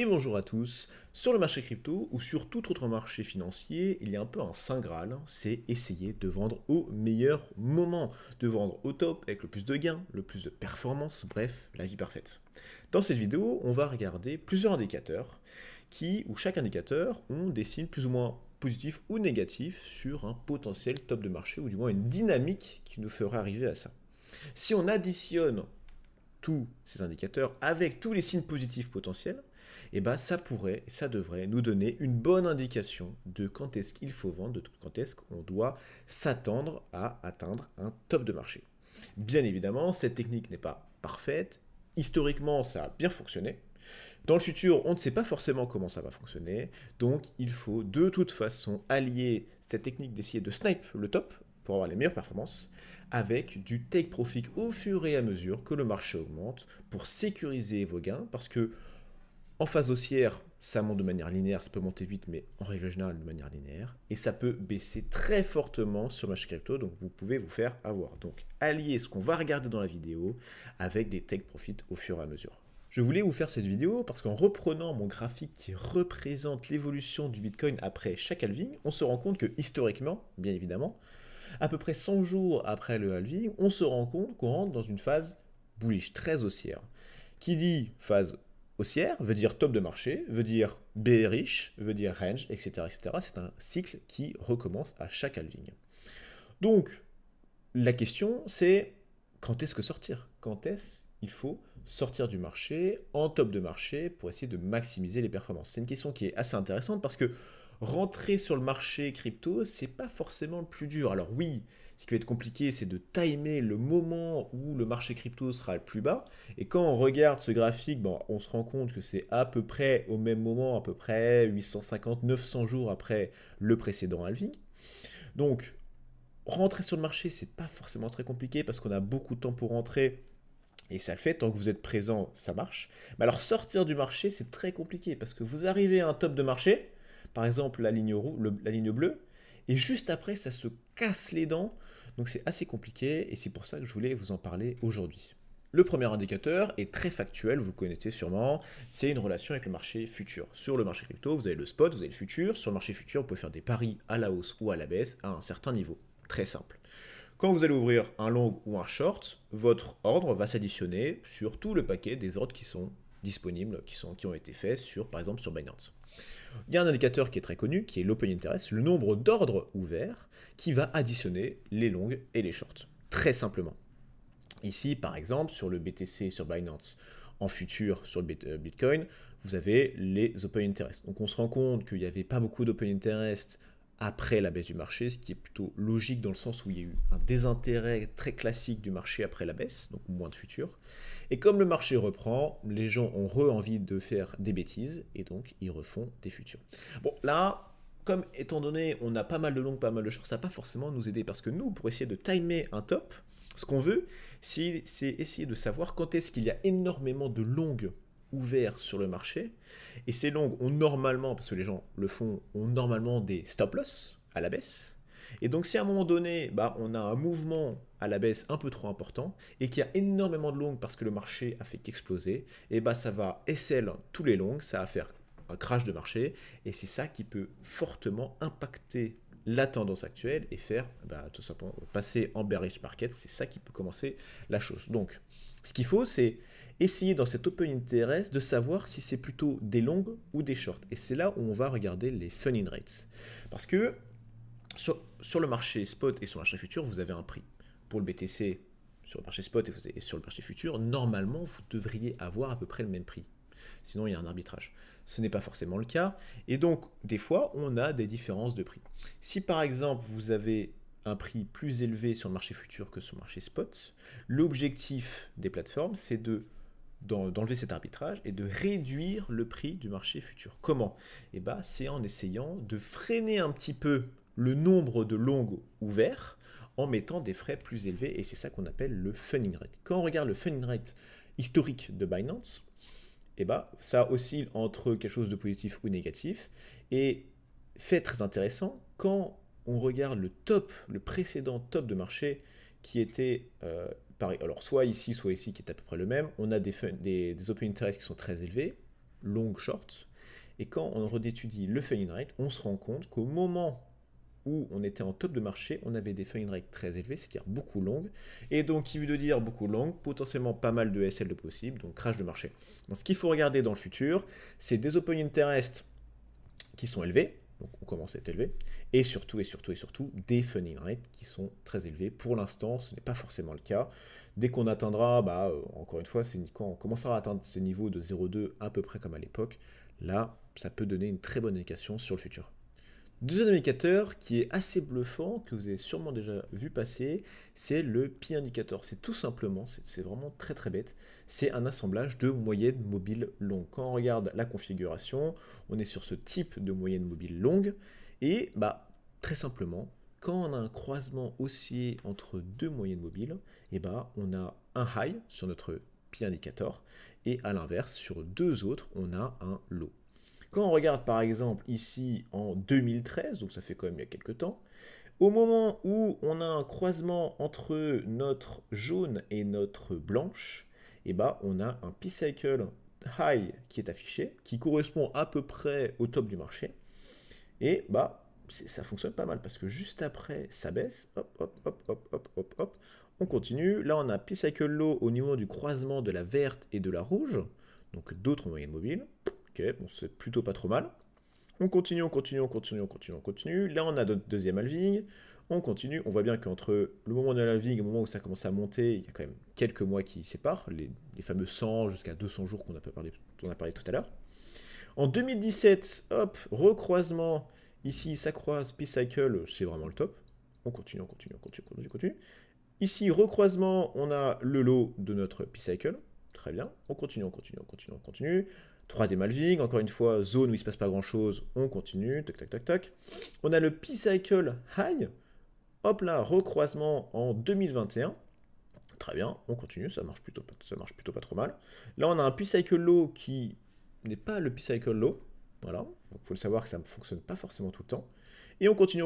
Et bonjour à tous. Sur le marché crypto ou sur tout autre marché financier, il y a un peu un saint graal, c'est essayer de vendre au meilleur moment, de vendre au top avec le plus de gains, le plus de performance, bref, la vie parfaite. Dans cette vidéo, on va regarder plusieurs indicateurs où chaque indicateur, on des signes plus ou moins positifs ou négatifs sur un potentiel top de marché ou du moins une dynamique qui nous fera arriver à ça. Si on additionne tous ces indicateurs avec tous les signes positifs potentiels, et ben ça pourrait, ça devrait nous donner une bonne indication de quand est-ce qu'il faut vendre, de quand est-ce qu'on doit s'attendre à atteindre un top de marché. Bien évidemment, cette technique n'est pas parfaite. Historiquement, ça a bien fonctionné. Dans le futur, on ne sait pas forcément comment ça va fonctionner, donc il faut de toute façon allier cette technique d'essayer de snipe le top pour avoir les meilleures performances avec du take profit au fur et à mesure que le marché augmente pour sécuriser vos gains parce que en phase haussière, ça monte de manière linéaire, ça peut monter vite, mais en règle générale de manière linéaire. Et ça peut baisser très fortement sur le marché crypto, donc vous pouvez vous faire avoir. Donc alliez ce qu'on va regarder dans la vidéo avec des take profit au fur et à mesure. Je voulais vous faire cette vidéo parce qu'en reprenant mon graphique qui représente l'évolution du Bitcoin après chaque halving, on se rend compte que historiquement, bien évidemment, à peu près 100 jours après le halving, on se rend compte qu'on rentre dans une phase bullish, très haussière. Qui dit phase haussière veut dire top de marché, veut dire bearish, veut dire range, etc. etc. C'est un cycle qui recommence à chaque halving. Donc, la question, c'est quand est-ce que sortir? Quand est-ce qu'il faut sortir du marché en top de marché pour essayer de maximiser les performances? C'est une question qui est assez intéressante parce que rentrer sur le marché crypto, c'est pas forcément le plus dur. Alors oui, ce qui va être compliqué, c'est de timer le moment où le marché crypto sera le plus bas. Et quand on regarde ce graphique, bon, on se rend compte que c'est à peu près au même moment, à peu près 850-900 jours après le précédent halving. Donc, rentrer sur le marché, c'est pas forcément très compliqué parce qu'on a beaucoup de temps pour rentrer. Et ça le fait, tant que vous êtes présent, ça marche. Mais alors sortir du marché, c'est très compliqué parce que vous arrivez à un top de marché, par exemple la la ligne bleue, et juste après, ça se casse les dents. Donc c'est assez compliqué et c'est pour ça que je voulais vous en parler aujourd'hui. Le premier indicateur est très factuel, vous le connaissez sûrement, c'est une relation avec le marché futur. Sur le marché crypto, vous avez le spot, vous avez le futur. Sur le marché futur, vous pouvez faire des paris à la hausse ou à la baisse à un certain niveau. Très simple. Quand vous allez ouvrir un long ou un short, votre ordre va s'additionner sur tout le paquet des ordres qui sont disponibles, qui ont été faits sur, par exemple, sur Binance. Il y a un indicateur qui est très connu, qui est l'open interest, le nombre d'ordres ouverts, qui va additionner les longues et les shorts, très simplement. Ici, par exemple, sur le BTC, sur Binance, en futur sur le Bitcoin, vous avez les open interest. Donc on se rend compte qu'il n'y avait pas beaucoup d'open interest après la baisse du marché, ce qui est plutôt logique dans le sens où il y a eu un désintérêt très classique du marché après la baisse, donc moins de futurs. Et comme le marché reprend, les gens ont envie de faire des bêtises, et donc ils refont des futurs. Bon, là, comme étant donné on a pas mal de longues, pas mal de shorts, ça va pas forcément nous aider, parce que nous, pour essayer de timer un top, ce qu'on veut, c'est essayer de savoir quand est-ce qu'il y a énormément de longues ouvertes sur le marché. Et ces longues ont normalement, parce que les gens le font, ont normalement des stop-loss à la baisse. Et donc si à un moment donné, on a un mouvement à la baisse un peu trop important et qu'il y a énormément de longues parce que le marché a fait qu'exploser, et ça va SL tous les longues, ça va faire un crash de marché et c'est ça qui peut fortement impacter la tendance actuelle et faire tout simplement passer en bearish market. C'est ça qui peut commencer la chose. Donc ce qu'il faut, c'est essayer dans cet open interest de savoir si c'est plutôt des longues ou des shorts. Et c'est là où on va regarder les funding rates. Parce que sur le marché spot et sur le marché futur, vous avez un prix. Pour le BTC, sur le marché spot et sur le marché futur, normalement, vous devriez avoir à peu près le même prix. Sinon, il y a un arbitrage. Ce n'est pas forcément le cas. Et donc, des fois, on a des différences de prix. Si par exemple, vous avez un prix plus élevé sur le marché futur que sur le marché spot, l'objectif des plateformes, c'est d'enlever cet arbitrage et de réduire le prix du marché futur. Comment? C'est en essayant de freiner un petit peu le nombre de longues ouverts en mettant des frais plus élevés, et c'est ça qu'on appelle le funding rate. Quand on regarde le funding rate historique de Binance, ça oscille entre quelque chose de positif ou négatif, et fait très intéressant, quand on regarde le précédent top de marché qui était pareil, alors soit ici, qui est à peu près le même, on a des open interest qui sont très élevés, long short. Et quand on redétudie le falling rate, on se rend compte qu'au moment où on était en top de marché, on avait des falling rates très élevés, c'est-à-dire beaucoup longues. Et donc, qui veut dire beaucoup longues, potentiellement pas mal de SL de possible, donc crash de marché. Donc, ce qu'il faut regarder dans le futur, c'est des open interest qui sont élevés, donc on commence à être élevé, et surtout, des falling rates qui sont très élevés. Pour l'instant, ce n'est pas forcément le cas. Dès qu'on atteindra, encore une fois, c'est quand on commencera à atteindre ces niveaux de 0,2 à peu près comme à l'époque, là, ça peut donner une très bonne indication sur le futur. Deuxième indicateur qui est assez bluffant, que vous avez sûrement déjà vu passer, c'est le Pi indicator. C'est tout simplement, c'est vraiment très très bête, c'est un assemblage de moyennes mobiles longues. Quand on regarde la configuration, on est sur ce type de moyenne mobile longue, et très simplement, quand on a un croisement haussier entre deux moyennes mobiles, on a un high sur notre Pi indicator, et à l'inverse, sur deux autres, on a un low. Quand on regarde par exemple ici en 2013, donc ça fait quand même il y a quelques temps, au moment où on a un croisement entre notre jaune et notre blanche, on a un P-Cycle High qui est affiché, qui correspond à peu près au top du marché, et ça fonctionne pas mal, parce que juste après, ça baisse, hop, on continue, là on a P-Cycle Low au niveau du croisement de la verte et de la rouge, donc d'autres moyennes mobiles. Ok, bon, c'est plutôt pas trop mal. On continue. Là, on a notre deuxième halving. On continue. On voit bien qu'entre le moment de la halving et le moment où ça commence à monter, il y a quand même quelques mois qui séparent, les fameux 100 jusqu'à 200 jours dont on a parlé tout à l'heure. En 2017, hop, recroisement. Ici, ça croise, P-Cycle, c'est vraiment le top. On continue. Ici, recroisement, on a le lot de notre P-Cycle. Très bien. On continue. Troisième halving, encore une fois, zone où il ne se passe pas grand chose, on continue, tac. On a le P-Cycle High, hop là, recroisement en 2021. Très bien, on continue, ça marche plutôt pas trop mal. Là, on a un P-Cycle Low qui n'est pas le P-Cycle Low, voilà, donc il faut le savoir que ça ne fonctionne pas forcément tout le temps. Et on continue.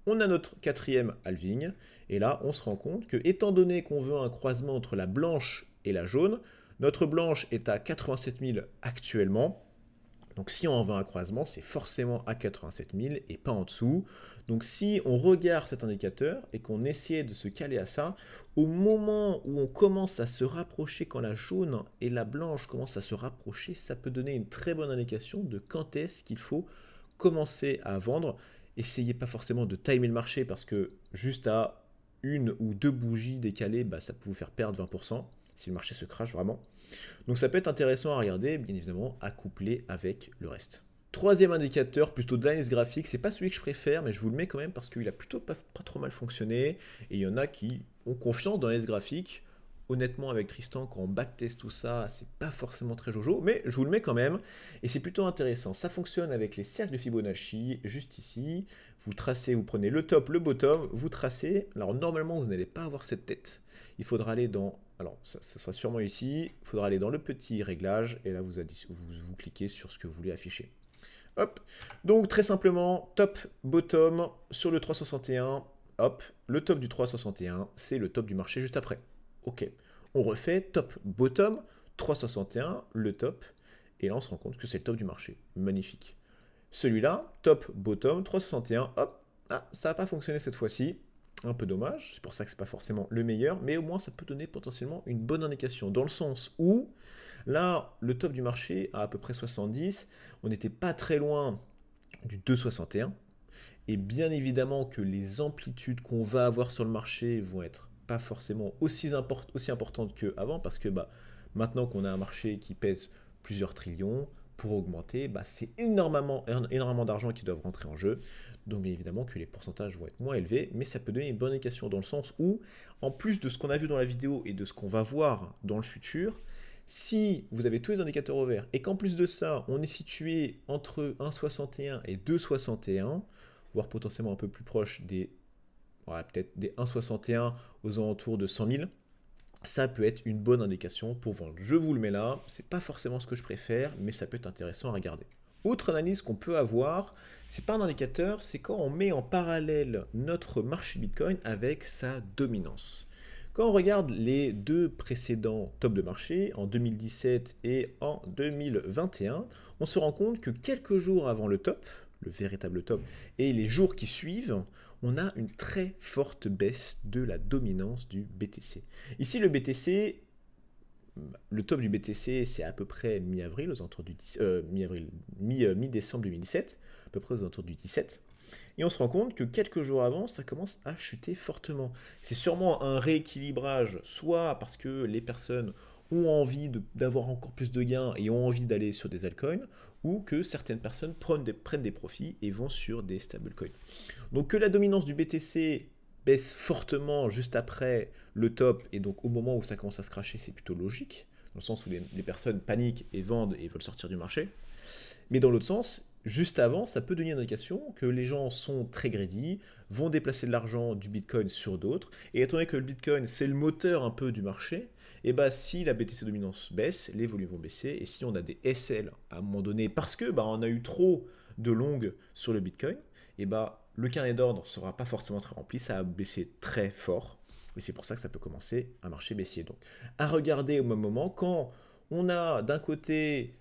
On a notre quatrième halving, et là, on se rend compte que, étant donné qu'on veut un croisement entre la blanche et la jaune, notre blanche est à 87 000 actuellement. Donc si on en veut un croisement, c'est forcément à 87 000 et pas en dessous. Donc si on regarde cet indicateur et qu'on essaie de se caler à ça, au moment où on commence à se rapprocher, quand la jaune et la blanche commencent à se rapprocher, ça peut donner une très bonne indication de quand est-ce qu'il faut commencer à vendre. Essayez pas forcément de timer le marché parce que juste à une ou deux bougies décalées, ça peut vous faire perdre 20%. Si le marché se crache vraiment. Donc ça peut être intéressant à regarder, bien évidemment, à coupler avec le reste. Troisième indicateur, plutôt d'analyse graphique, c'est pas celui que je préfère, mais je vous le mets quand même parce qu'il a plutôt pas trop mal fonctionné, et il y en a qui ont confiance dans l'analyse graphique. Honnêtement, avec Tristan, quand on backteste tout ça, c'est pas forcément très jojo, mais je vous le mets quand même, et c'est plutôt intéressant. Ça fonctionne avec les cercles de Fibonacci, juste ici. Vous tracez, vous prenez le top, le bottom, vous tracez. Alors normalement, vous n'allez pas avoir cette tête. Il faudra aller dans... Alors, ça sera sûrement ici. Il faudra aller dans le petit réglage, et là, vous cliquez sur ce que vous voulez afficher. Hop. Donc, très simplement, top, bottom, sur le 361, hop, le top du 361, c'est le top du marché juste après. Ok. On refait top, bottom, 361, le top, et là, on se rend compte que c'est le top du marché. Magnifique. Celui-là, top, bottom, 361, hop, ça n'a pas fonctionné cette fois-ci. Un peu dommage, c'est pour ça que c'est pas forcément le meilleur, mais au moins ça peut donner potentiellement une bonne indication, dans le sens où, là, le top du marché à peu près 70, on n'était pas très loin du 2,61, et bien évidemment que les amplitudes qu'on va avoir sur le marché vont être pas forcément aussi importantes qu'avant, parce que maintenant qu'on a un marché qui pèse plusieurs trillions, pour augmenter, c'est énormément d'argent qui doivent rentrer en jeu. Donc bien évidemment que les pourcentages vont être moins élevés, mais ça peut donner une bonne indication dans le sens où, en plus de ce qu'on a vu dans la vidéo et de ce qu'on va voir dans le futur, si vous avez tous les indicateurs au vert et qu'en plus de ça, on est situé entre 1,61 et 2,61, voire potentiellement un peu plus proche des, peut-être des 1,61 aux alentours de 100 000, ça peut être une bonne indication pour vendre. Je vous le mets là, c'est pas forcément ce que je préfère, mais ça peut être intéressant à regarder. Autre analyse qu'on peut avoir, c'est pas un indicateur, c'est quand on met en parallèle notre marché Bitcoin avec sa dominance. Quand on regarde les deux précédents tops de marché, en 2017 et en 2021, on se rend compte que quelques jours avant le top, le véritable top, et les jours qui suivent, on a une très forte baisse de la dominance du BTC. Ici, le BTC, le top du BTC, c'est à peu près mi-avril, aux alentours du mi-décembre 2017, à peu près aux alentours du 17. Et on se rend compte que quelques jours avant, ça commence à chuter fortement. C'est sûrement un rééquilibrage, soit parce que les personnes ont envie d'avoir encore plus de gains et ont envie d'aller sur des altcoins, ou que certaines personnes prennent des profits et vont sur des stablecoins. Donc que la dominance du BTC baisse fortement juste après le top, et donc au moment où ça commence à se cracher, c'est plutôt logique, dans le sens où les personnes paniquent et vendent et veulent sortir du marché. Mais dans l'autre sens, juste avant, ça peut donner une indication que les gens sont très greedy, vont déplacer de l'argent du Bitcoin sur d'autres, et étant donné que le Bitcoin, c'est le moteur un peu du marché, et bah si la BTC dominance baisse, les volumes vont baisser, et si on a des SL à un moment donné, parce que on a eu trop de longues sur le Bitcoin, et le carnet d'ordre ne sera pas forcément très rempli, ça va baisser très fort, et c'est pour ça que ça peut commencer un marché baissier. Donc, à regarder au même moment, quand on a d'un côté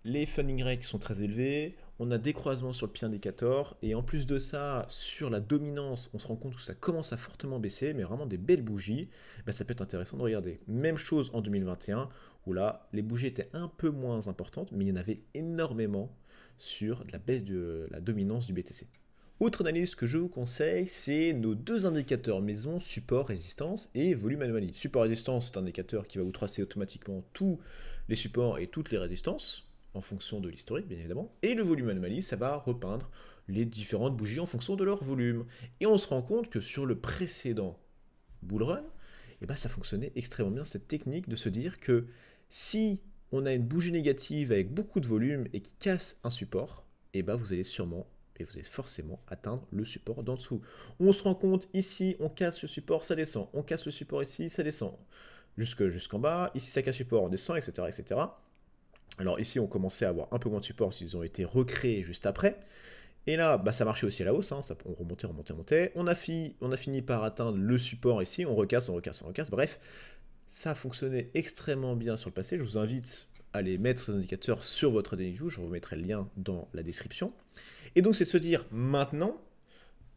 les funding rates qui sont très élevés, on a des croisements sur le P indicator, et en plus de ça, sur la dominance, on se rend compte que ça commence à fortement baisser, mais vraiment des belles bougies, ça peut être intéressant de regarder. Même chose en 2021, où là, les bougies étaient un peu moins importantes, mais il y en avait énormément sur la baisse de la dominance du BTC. Autre analyse que je vous conseille, c'est nos deux indicateurs maison, support, résistance et volume anomalie. Support résistance, c'est un indicateur qui va vous tracer automatiquement tous les supports et toutes les résistances, en fonction de l'historique bien évidemment. Et le volume anomalie, ça va repeindre les différentes bougies en fonction de leur volume. Et on se rend compte que sur le précédent bull run, ça fonctionnait extrêmement bien cette technique de se dire que si on a une bougie négative avec beaucoup de volume et qui casse un support, vous allez sûrement et vous allez forcément atteindre le support d'en dessous. On se rend compte, ici, on casse le support, ça descend. On casse le support ici, ça descend. Jusqu'en bas, ici, ça casse le support, on descend, etc., etc. Alors ici, on commençait à avoir un peu moins de support s'ils ont été recréés juste après. Et là, ça marchait aussi à la hausse, hein, on remontait, remontait, remontait. On a fini par atteindre le support ici, on recasse, on recasse, on recasse. Bref, ça a fonctionné extrêmement bien sur le passé. Je vous invite à aller mettre ces indicateurs sur votre DayView, je vous mettrai le lien dans la description. Et donc c'est de se dire, maintenant,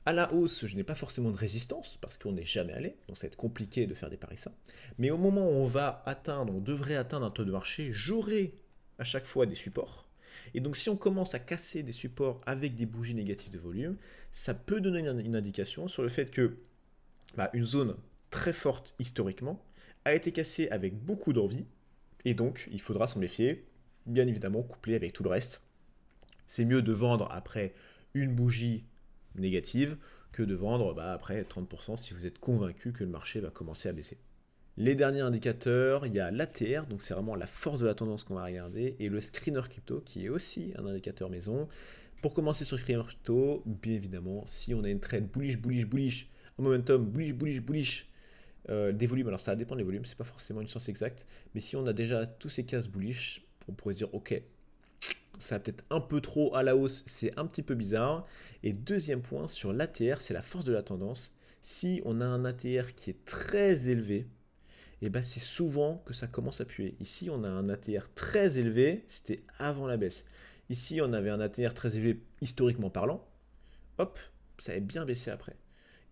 à la hausse, je n'ai pas forcément de résistance, parce qu'on n'est jamais allé, donc ça va être compliqué de faire des paris ça. Mais au moment où on devrait atteindre un taux de marché, j'aurai à chaque fois des supports. Et donc si on commence à casser des supports avec des bougies négatives de volume, ça peut donner une indication sur le fait que une zone très forte historiquement a été cassée avec beaucoup d'envie, et donc il faudra s'en méfier, bien évidemment couplé avec tout le reste. C'est mieux de vendre après une bougie négative que de vendre après 30% si vous êtes convaincu que le marché va commencer à baisser. Les derniers indicateurs, il y a l'ATR, donc c'est vraiment la force de la tendance qu'on va regarder, et le screener crypto qui est aussi un indicateur maison. Pour commencer sur le screener crypto, bien évidemment, si on a une trend bullish, bullish, bullish, un momentum bullish, bullish, bullish, des volumes, alors ça dépend des volumes, c'est pas forcément une science exacte, mais si on a déjà tous ces cases bullish, on pourrait se dire ok, ça va peut-être un peu trop à la hausse, c'est un petit peu bizarre. Et deuxième point, sur l'ATR, c'est la force de la tendance. Si on a un ATR qui est très élevé, c'est souvent que ça commence à puer. Ici, on a un ATR très élevé, c'était avant la baisse. Ici, on avait un ATR très élevé historiquement parlant. Hop, ça avait bien baissé après.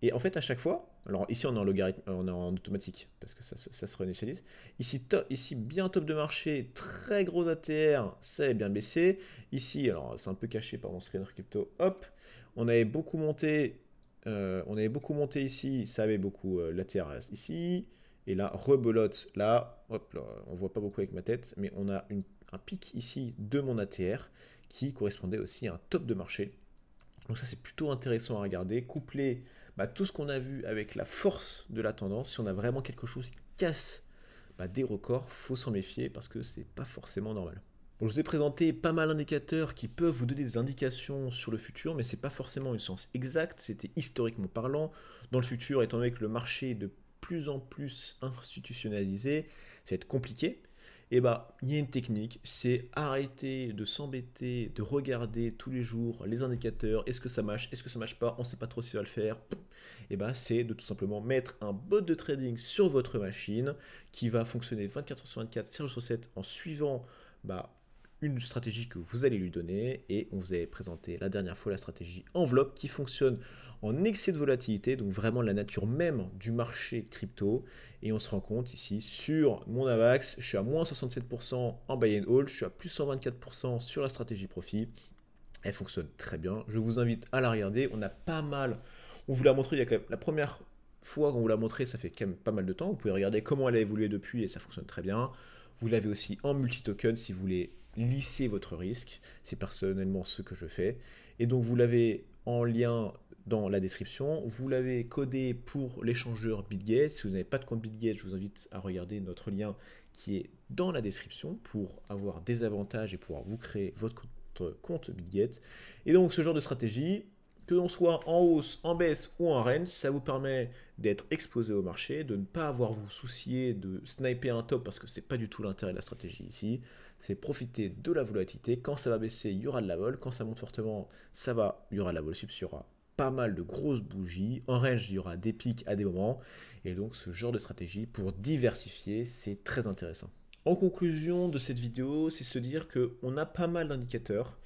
Et en fait, à chaque fois, alors ici on est en logarithme, on est en automatique, parce que ça se réinitialise. Ici, bien top de marché, très gros ATR, ça est bien baissé. Ici, alors c'est un peu caché par mon screener crypto, hop, on avait beaucoup monté ici, ça avait beaucoup l'ATR ici, et là, rebelote, là, hop, là, on voit pas beaucoup avec ma tête, mais on a un pic ici de mon ATR qui correspondait aussi à un top de marché. Donc ça c'est plutôt intéressant à regarder, couplé tout ce qu'on a vu avec la force de la tendance. Si on a vraiment quelque chose qui casse des records, faut s'en méfier parce que c'est pas forcément normal. Bon, je vous ai présenté pas mal d'indicateurs qui peuvent vous donner des indications sur le futur, mais c'est pas forcément une science exacte, c'était historiquement parlant. Dans le futur, étant donné que le marché est de plus en plus institutionnalisé, ça va être compliqué. Et bah, il y a une technique, c'est arrêter de s'embêter, de regarder tous les jours les indicateurs, est-ce que ça marche, est-ce que ça marche pas, on ne sait pas trop si ça va le faire. Et bah, c'est de tout simplement mettre un bot de trading sur votre machine qui va fonctionner 24 h sur 24, 7 jours sur 7 en suivant bah, une stratégie que vous allez lui donner. Et on vous avait présenté la dernière fois la stratégie enveloppe qui fonctionne en excès de volatilité, donc vraiment la nature même du marché crypto. Et on se rend compte ici sur mon AVAX, je suis à moins 67% en buy and hold, je suis à plus 124% sur la stratégie profit. Elle fonctionne très bien. Je vous invite à la regarder. On a pas mal. On vous l'a montré il y a quand même la première fois qu'on vous l'a montré, ça fait quand même pas mal de temps. Vous pouvez regarder comment elle a évolué depuis et ça fonctionne très bien. Vous l'avez aussi en multi-token si vous voulez lisser votre risque. C'est personnellement ce que je fais. Et donc vous l'avez en lien dans la description. Vous l'avez codé pour l'échangeur BitGate. Si vous n'avez pas de compte BitGate, je vous invite à regarder notre lien qui est dans la description pour avoir des avantages et pouvoir vous créer votre compte BitGate. Et donc ce genre de stratégie, que l'on soit en hausse, en baisse ou en range, ça vous permet d'être exposé au marché, de ne pas avoir vous soucier de sniper un top parce que c'est pas du tout l'intérêt de la stratégie ici. C'est profiter de la volatilité. Quand ça va baisser, il y aura de la vol. Quand ça monte fortement, il y aura de la vol subs, il y aura pas mal de grosses bougies. En range, il y aura des pics à des moments. Et donc ce genre de stratégie pour diversifier, c'est très intéressant. En conclusion de cette vidéo, c'est se dire qu'on a pas mal d'indicateurs.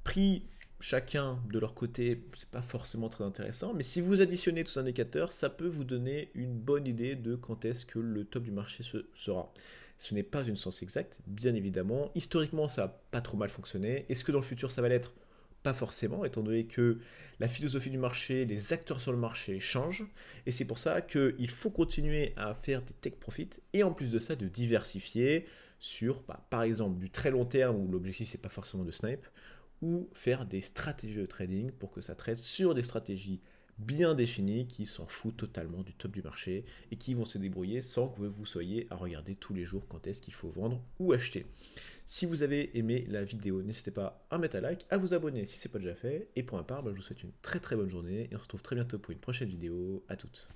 Pris chacun de leur côté, c'est pas forcément très intéressant, mais si vous additionnez tous ces indicateurs, ça peut vous donner une bonne idée de quand est-ce que le top du marché sera. Ce n'est pas une science exacte, bien évidemment. Historiquement, ça n'a pas trop mal fonctionné. Est-ce que dans le futur, ça va l'être? Pas forcément, étant donné que la philosophie du marché, les acteurs sur le marché changent. Et c'est pour ça qu'il faut continuer à faire des take profits et en plus de ça, de diversifier sur, par exemple, du très long terme où l'objectif, c'est pas forcément de snipe, ou faire des stratégies de trading pour que ça trade sur des stratégies bien définies qui s'en foutent totalement du top du marché et qui vont se débrouiller sans que vous soyez à regarder tous les jours quand est-ce qu'il faut vendre ou acheter. Si vous avez aimé la vidéo, n'hésitez pas à mettre un like, à vous abonner si ce n'est pas déjà fait. Et pour ma part, je vous souhaite une très très bonne journée et on se retrouve très bientôt pour une prochaine vidéo. À toutes.